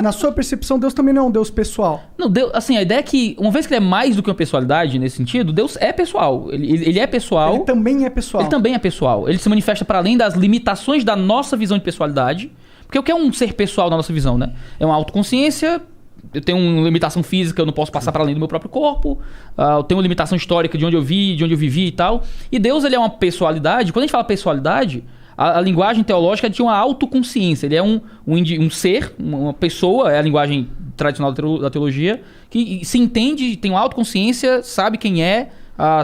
Na sua percepção, Deus também não é um Deus pessoal. Não, Deus, assim, a ideia é que, uma vez que ele é mais do que uma pessoalidade nesse sentido, Deus é pessoal. Ele é pessoal. Ele também é pessoal. Ele também é pessoal. Ele se manifesta para além das limitações da nossa visão de pessoalidade. Porque o que é um ser pessoal na nossa visão, né? É uma autoconsciência. Eu tenho uma limitação física, eu não posso passar para além do meu próprio corpo. Eu tenho uma limitação histórica de onde eu vivi e tal. E Deus, ele é uma pessoalidade. Quando a gente fala pessoalidade, a linguagem teológica é de uma autoconsciência. Ele é um ser, uma pessoa, é a linguagem tradicional da teologia, que se entende, tem uma autoconsciência, sabe quem é,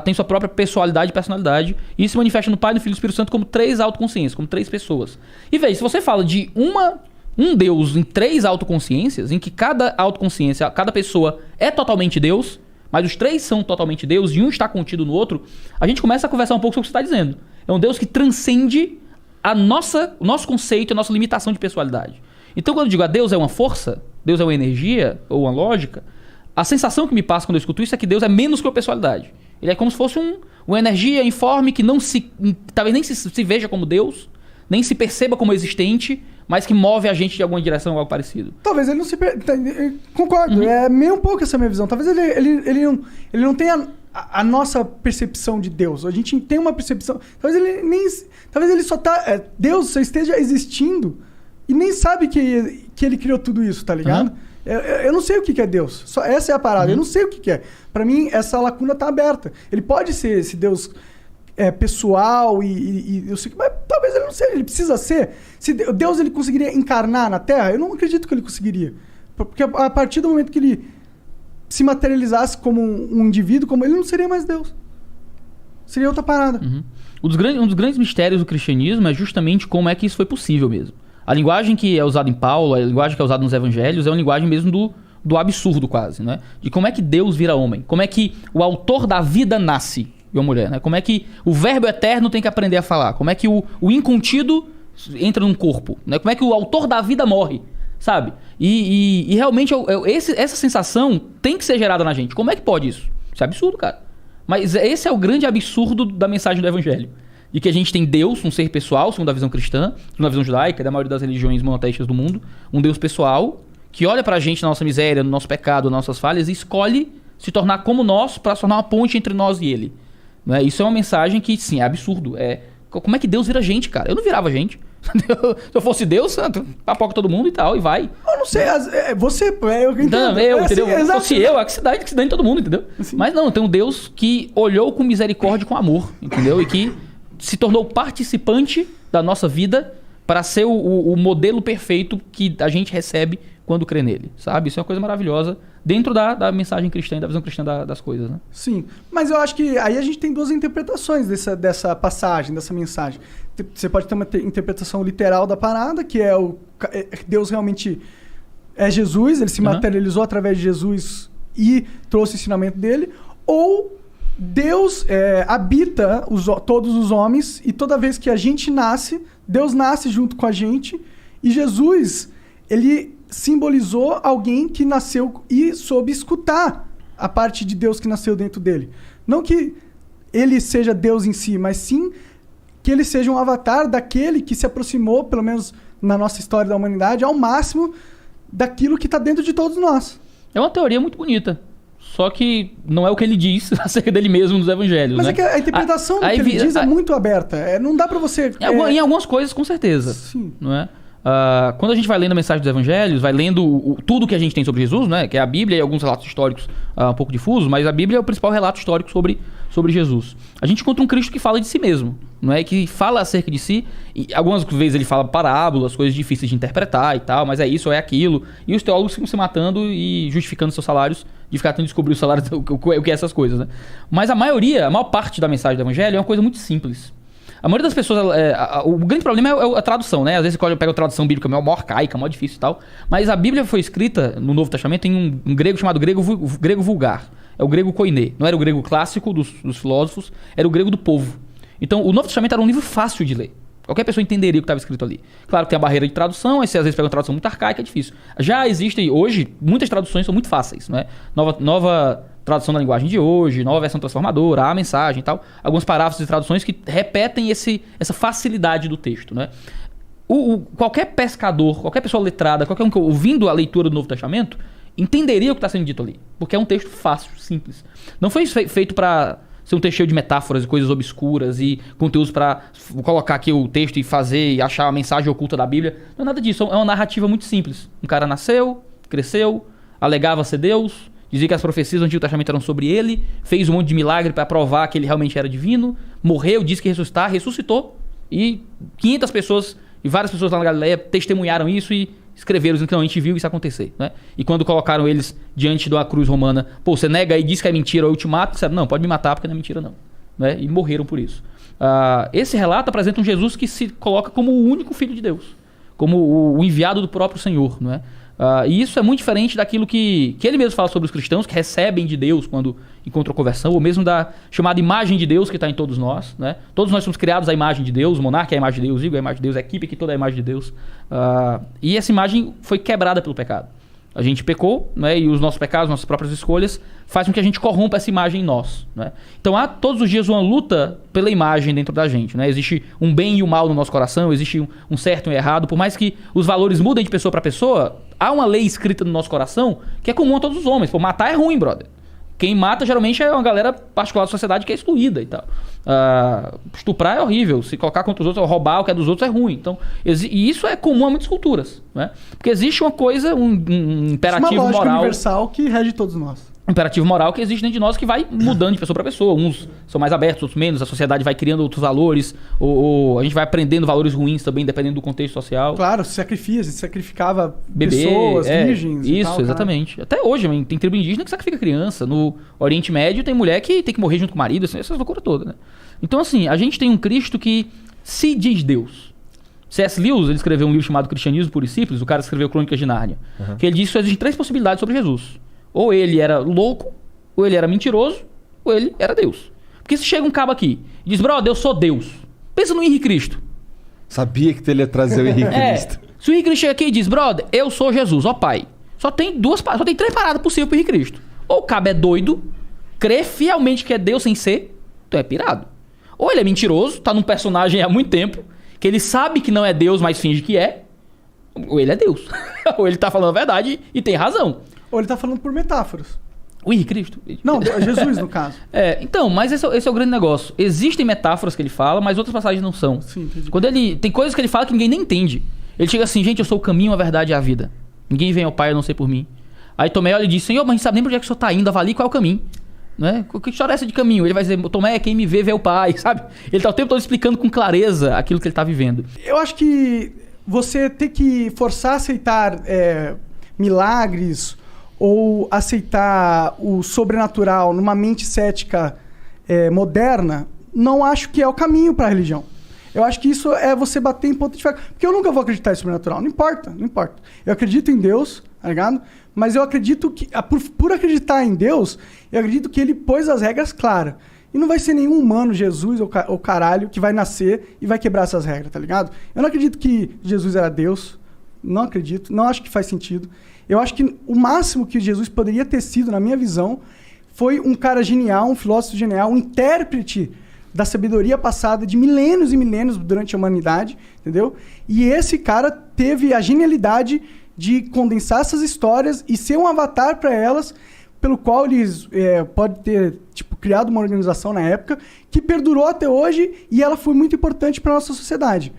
tem sua própria pessoalidade e personalidade. E isso se manifesta no Pai, no Filho e no Espírito Santo como 3 autoconsciências, como 3 pessoas. E veja, se você fala de um Deus em 3 autoconsciências, em que cada autoconsciência, cada pessoa é totalmente Deus, mas os 3 são totalmente Deus e um está contido no outro, a gente começa a conversar um pouco sobre o que você está dizendo. É um Deus que transcende o nosso conceito, a nossa limitação de pessoalidade. Então, quando eu digo Deus é uma força, Deus é uma energia ou uma lógica, a sensação que me passa quando eu escuto isso é que Deus é menos que uma pessoalidade. Ele é como se fosse uma energia informe que talvez nem se veja como Deus, nem se perceba como existente, mas que move a gente de alguma direção ou algo parecido. Talvez ele não se... Concordo, é meio um pouco essa minha visão. Talvez ele não tenha a nossa percepção de Deus. A gente tem uma percepção... Talvez ele só tá... Deus só esteja existindo e nem sabe que ele criou tudo isso, tá ligado? Eu não sei o que é Deus. Essa é a parada. Eu não sei o que é. Pra mim, essa lacuna tá aberta. Ele pode ser esse Deus pessoal e eu sei que... Mas talvez ele não seja. Ele precisa ser. Se Deus ele conseguiria encarnar na Terra, eu não acredito que ele conseguiria. Porque a partir do momento que ele se materializasse como um indivíduo, como ele não seria mais Deus. Seria outra parada. Um dos grandes mistérios do cristianismo é justamente como é que isso foi possível mesmo. A linguagem que é usada em Paulo, a linguagem que é usada nos evangelhos, é uma linguagem mesmo do absurdo quase, né? De como é que Deus vira homem. Como é que o autor da vida nasce de uma mulher, né? Como é que o verbo eterno tem que aprender a falar. Como é que o incontido entra num corpo, né? Como é que o autor da vida morre, sabe? E realmente essa sensação tem que ser gerada na gente. Como é que pode isso? Isso é absurdo, cara. Mas esse é o grande absurdo da mensagem do evangelho. De que a gente tem Deus, um ser pessoal, segundo a visão cristã, segundo a visão judaica, da maioria das religiões monoteístas do mundo, um Deus pessoal, que olha pra gente na nossa miséria, no nosso pecado, nas nossas falhas, e escolhe se tornar como nós para se tornar uma ponte entre nós e ele. Não é? Isso é uma mensagem que, sim, é absurdo. Como é que Deus vira gente, cara? Eu não virava gente. Se eu fosse Deus, papoca todo mundo e tal, e vai. Eu não sei, você... Eu entendo. Entendeu? Assim, Se fosse eu, que se dane todo mundo, entendeu? Assim. Mas não, tem um Deus que olhou com misericórdia e com amor, entendeu? E que se tornou participante da nossa vida para ser o modelo perfeito que a gente recebe quando crê nele, sabe? Isso é uma coisa maravilhosa dentro da mensagem cristã e da visão cristã das coisas, né? Sim, mas eu acho que aí a gente tem 2 interpretações dessa passagem, dessa mensagem. Você pode ter uma interpretação literal da parada, que é Deus realmente é Jesus, ele se materializou através de Jesus e trouxe o ensinamento dele, ou Deus habita todos os homens e toda vez que a gente nasce, Deus nasce junto com a gente e Jesus, ele simbolizou alguém que nasceu e soube escutar a parte de Deus que nasceu dentro dele. Não que ele seja Deus em si, mas sim que ele seja um avatar daquele que se aproximou, pelo menos na nossa história da humanidade, ao máximo daquilo que está dentro de todos nós. É uma teoria muito bonita. Só que não é o que ele diz acerca dele mesmo nos evangelhos, mas né? É que a interpretação do que ele diz é muito aberta. Não dá pra você... Em algumas coisas, com certeza. Sim. Não é? Quando a gente vai lendo a mensagem dos evangelhos, vai lendo tudo que a gente tem sobre Jesus, né? Que é a Bíblia e alguns relatos históricos um pouco difusos, mas a Bíblia é o principal relato histórico sobre Jesus. A gente encontra um Cristo que fala de si mesmo, não é? Que fala acerca de si, e algumas vezes ele fala parábolas, coisas difíceis de interpretar e tal, mas é isso ou é aquilo, e os teólogos ficam se matando e justificando seus salários, de ficar tentando descobrir o salário, o que é essas coisas, né? Mas a maior parte da mensagem do evangelho é uma coisa muito simples. A maioria das pessoas, o grande problema é a tradução, né? Às vezes você pega a tradução bíblica mó arcaica, mó difícil e tal. Mas a Bíblia foi escrita no Novo Testamento em um grego chamado grego vulgar. É o grego koiné. Não era o grego clássico dos filósofos, era o grego do povo. Então o Novo Testamento era um livro fácil de ler. Qualquer pessoa entenderia o que estava escrito ali. Claro que tem a barreira de tradução, aí você às vezes pega uma tradução muito arcaica, é difícil. Já existem hoje, muitas traduções são muito fáceis, não é? Nova tradução da linguagem de hoje, nova versão transformadora, a mensagem e tal. Alguns parágrafos de traduções que repetem essa facilidade do texto, né? qualquer pescador, qualquer pessoa letrada, qualquer um que ouvindo a leitura do Novo Testamento, entenderia o que está sendo dito ali. Porque é um texto fácil, simples. Não foi feito para ser um texto cheio de metáforas e coisas obscuras e conteúdos para colocar aqui o texto e fazer e achar a mensagem oculta da Bíblia. Não é nada disso. É uma narrativa muito simples. Um cara nasceu, cresceu, alegava ser Deus, dizia que as profecias do Antigo Testamento eram sobre ele, fez um monte de milagre para provar que ele realmente era divino, morreu, disse que ia ressuscitar, ressuscitou, e 500 pessoas e várias pessoas lá na Galileia testemunharam isso e escreveram dizendo que não, a gente viu isso acontecer, né? E quando colocaram eles diante de uma cruz romana, pô, você nega e diz que é mentira ou eu te mato, disseram, não, pode me matar porque não é mentira não, né? E morreram por isso. Esse relato apresenta um Jesus que se coloca como o único Filho de Deus, como o enviado do próprio Senhor, não é? E isso é muito diferente daquilo que ele mesmo fala sobre os cristãos, que recebem de Deus quando encontram conversão, ou mesmo da chamada imagem de Deus que está em todos nós, né? Todos nós somos criados à imagem de Deus, o monarca é a imagem de Deus, Igor é a imagem de Deus, a equipe aqui toda é a imagem de Deus. E essa imagem foi quebrada pelo pecado. A gente pecou, né? E os nossos pecados, nossas próprias escolhas, fazem com que a gente corrompa essa imagem em nós, né? Então há todos os dias uma luta pela imagem dentro da gente, né? Existe um bem e o mal no nosso coração, existe um certo e um errado. Por mais que os valores mudem de pessoa para pessoa, há uma lei escrita no nosso coração que é comum a todos os homens. Pô, matar é ruim, brother. Quem mata geralmente é uma galera particular da sociedade que é excluída e tal. Estuprar é horrível. Se colocar contra os outros, roubar o que é dos outros é ruim. Então, e isso é comum a muitas culturas, né? Porque existe uma coisa, um imperativo uma lógica moral universal que rege todos nós. Um imperativo moral que existe dentro de nós que vai mudando de pessoa para pessoa. Uns são mais abertos, outros menos. A sociedade vai criando outros valores. Ou a gente vai aprendendo valores ruins também, dependendo do contexto social. Claro, se sacrificava pessoas, virgens isso, e tal, exatamente. Até hoje, tem tribo indígena que sacrifica criança. No Oriente Médio tem mulher que tem que morrer junto com o marido. Assim, essa loucura toda, né? Então, assim, a gente tem um Cristo que se diz Deus. C.S. Lewis, ele escreveu um livro chamado Cristianismo Puro e Simples. O cara escreveu Crônicas de Nárnia. Que ele disse que existem 3 possibilidades sobre Jesus. Ou ele era louco, ou ele era mentiroso, ou ele era Deus. Porque se chega um cabo aqui e diz, brother, eu sou Deus. Pensa no Henrique Cristo. Sabia que ele ia trazer o Henrique Cristo. Se o Henrique Cristo chega aqui e diz, brother, eu sou Jesus, ó pai. Só tem 3 paradas possíveis pro Henrique Cristo. Ou o cabo é doido, crê fielmente que é Deus sem ser, então é pirado. Ou ele é mentiroso, tá num personagem há muito tempo, que ele sabe que não é Deus, mas finge que é. Ou ele é Deus. Ou ele tá falando a verdade e tem razão. Ou ele tá falando por metáforas. O Henrique Cristo? Não, Jesus no caso. Então, mas esse é o grande negócio. Existem metáforas que ele fala, mas outras passagens não são. Sim, entendi. Quando tem coisas que ele fala que ninguém nem entende. Ele chega assim, gente, eu sou o caminho, a verdade e a vida. Ninguém vem ao Pai a não ser por mim. Aí Tomé olha e diz, Senhor, mas a gente sabe nem pra onde é que o senhor tá indo, avalie qual é o caminho. Né? Que história é essa de caminho? Ele vai dizer, Tomé, quem me vê o Pai, sabe? Ele tá o tempo todo explicando com clareza aquilo que ele tá vivendo. Eu acho que você ter que forçar a aceitar milagres ou aceitar o sobrenatural numa mente cética moderna, não acho que é o caminho para a religião. Eu acho que isso é você bater em ponto de faca. Porque eu nunca vou acreditar em sobrenatural. Não importa. Eu acredito em Deus, tá ligado? Mas eu acredito que, por acreditar em Deus, eu acredito que ele pôs as regras claras. E não vai ser nenhum humano, Jesus ou caralho, que vai nascer e vai quebrar essas regras, tá ligado? Eu não acredito que Jesus era Deus. Não acredito. Não acho que faz sentido. Eu acho que o máximo que Jesus poderia ter sido, na minha visão, foi um cara genial, um filósofo genial, um intérprete da sabedoria passada de milênios e milênios durante a humanidade, entendeu? E esse cara teve a genialidade de condensar essas histórias e ser um avatar para elas, pelo qual eles pode ter criado uma organização na época que perdurou até hoje e ela foi muito importante para nossa sociedade.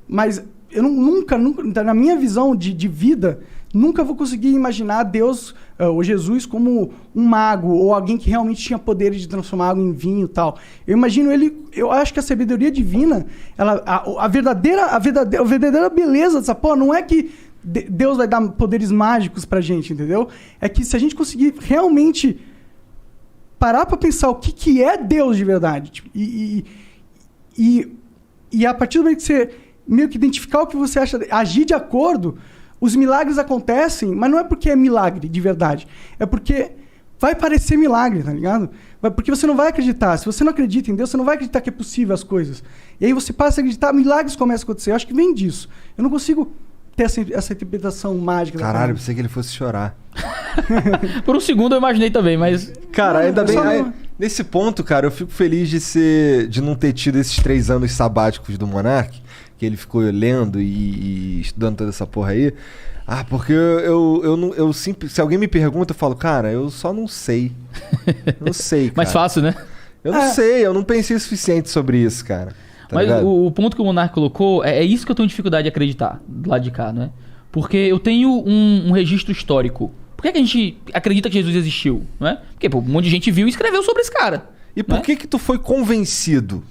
Mas eu nunca, na minha visão de vida, nunca vou conseguir imaginar Deus ou Jesus como um mago ou alguém que realmente tinha poderes de transformar água em vinho e tal. Eu imagino ele, eu acho que a sabedoria divina, a verdadeira beleza dessa porra não é que Deus vai dar poderes mágicos pra gente, entendeu? É que se a gente conseguir realmente parar pra pensar o que é Deus de verdade, e a partir do momento que você meio que identificar o que você acha, agir de acordo, os milagres acontecem, mas não é porque é milagre de verdade. É porque vai parecer milagre, tá ligado? Porque você não vai acreditar. Se você não acredita em Deus, você não vai acreditar que é possível as coisas. E aí você passa a acreditar, milagres começam a acontecer. Eu acho que vem disso. Eu não consigo ter essa interpretação mágica. Caralho, pensei que ele fosse chorar. Por um segundo eu imaginei também, mas... Cara, ainda bem... Nesse ponto, cara, eu fico feliz de não ter tido esses 3 anos sabáticos do Monark, que ele ficou lendo e estudando toda essa porra aí. Ah, porque eu se alguém me pergunta, eu falo, cara, eu só não sei. Não sei, cara. Mais fácil, né? Eu não sei, eu não pensei o suficiente sobre isso, cara. Tá Mas ligado? o ponto que o Monark colocou, é isso que eu tenho dificuldade de acreditar, do lado de cá, né? Porque eu tenho um registro histórico. Por que a gente acredita que Jesus existiu, não é? Porque pô, um monte de gente viu e escreveu sobre esse cara. E por que tu foi convencido?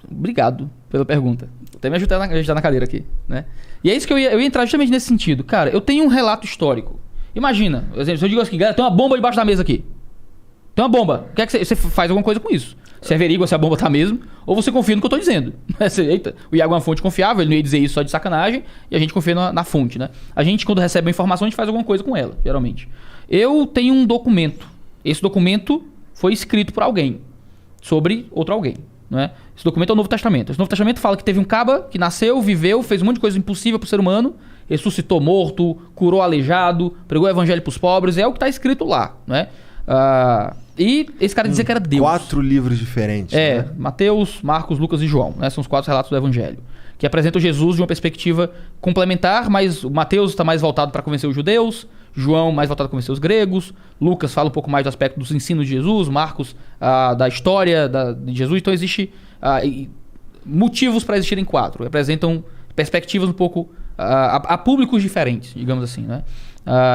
Obrigado pela pergunta. Até me ajudar na cadeira aqui, né? E é isso que eu ia entrar justamente nesse sentido. Cara, eu tenho um relato histórico. Imagina, por exemplo, se eu digo assim, galera, tem uma bomba debaixo da mesa aqui. Tem uma bomba. O que é que você faz alguma coisa com isso? Você averigua se a bomba tá mesmo, ou você confia no que eu tô dizendo. Eita, o Iago é uma fonte confiável, ele não ia dizer isso só de sacanagem, e a gente confia na fonte, né? A gente, quando recebe uma informação, a gente faz alguma coisa com ela, geralmente. Eu tenho um documento. Esse documento foi escrito por alguém, sobre outro alguém, não é? Esse documento é o Novo Testamento. Esse Novo Testamento fala que teve um caba que nasceu, viveu, fez um monte de coisa impossível pro ser humano, ressuscitou morto, curou aleijado, pregou o evangelho pros pobres, é o que tá escrito lá, não é? E esse cara dizia que era Deus. 4 livros diferentes. Né? Mateus, Marcos, Lucas e João, né? São os 4 relatos do Evangelho, que apresentam Jesus de uma perspectiva complementar, mas o Mateus está mais voltado para convencer os judeus, João mais voltado para convencer os gregos, Lucas fala um pouco mais do aspecto dos ensinos de Jesus, Marcos da história de Jesus. Então existe motivos para existirem 4, representam perspectivas um pouco a públicos diferentes, digamos assim, né?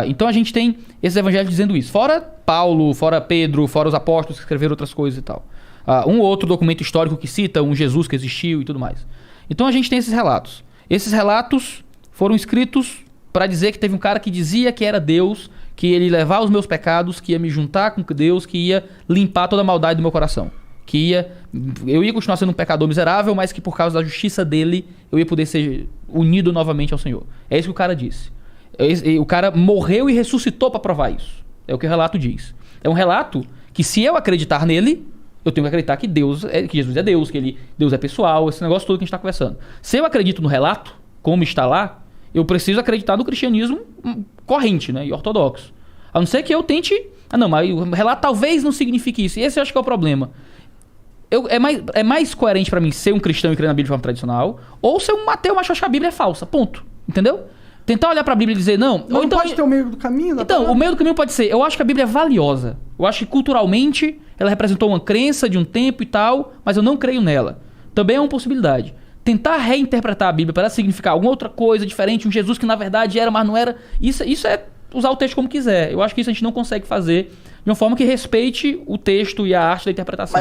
Então a gente tem esses evangelhos dizendo isso. Fora Paulo, fora Pedro, fora os apóstolos que escreveram outras coisas e tal. Um outro documento histórico que cita um Jesus que existiu e tudo mais. Então a gente tem esses relatos. Esses relatos foram escritos para dizer que teve um cara que dizia que era Deus, que ele ia levar os meus pecados, que ia me juntar com Deus, que ia limpar toda a maldade do meu coração. Eu ia continuar sendo um pecador miserável, mas que por causa da justiça dele, eu ia poder ser unido novamente ao Senhor. É isso que o cara disse. O cara morreu e ressuscitou para provar isso. É o que o relato diz. É um relato que, se eu acreditar nele, eu tenho que acreditar que que Jesus é Deus, que Deus é pessoal, esse negócio todo que a gente está conversando. Se eu acredito no relato, como está lá, eu preciso acreditar no cristianismo corrente, né, e ortodoxo. A não ser que eu tente... não, mas o relato talvez não signifique isso. E esse eu acho que é o problema. É mais coerente para mim ser um cristão e crer na Bíblia de forma tradicional, ou ser um ateu, mas achar que a Bíblia é falsa. Ponto. Entendeu? Tentar olhar pra Bíblia e dizer, não... Não então, pode ter o meio do caminho? Então, o meio do caminho pode ser... Eu acho que a Bíblia é valiosa. Eu acho que culturalmente ela representou uma crença de um tempo e tal, mas eu não creio nela. Também é uma possibilidade. Tentar reinterpretar a Bíblia para significar alguma outra coisa diferente, um Jesus que na verdade era, mas não era... Isso é usar o texto como quiser. Eu acho que isso a gente não consegue fazer de uma forma que respeite o texto e a arte da interpretação.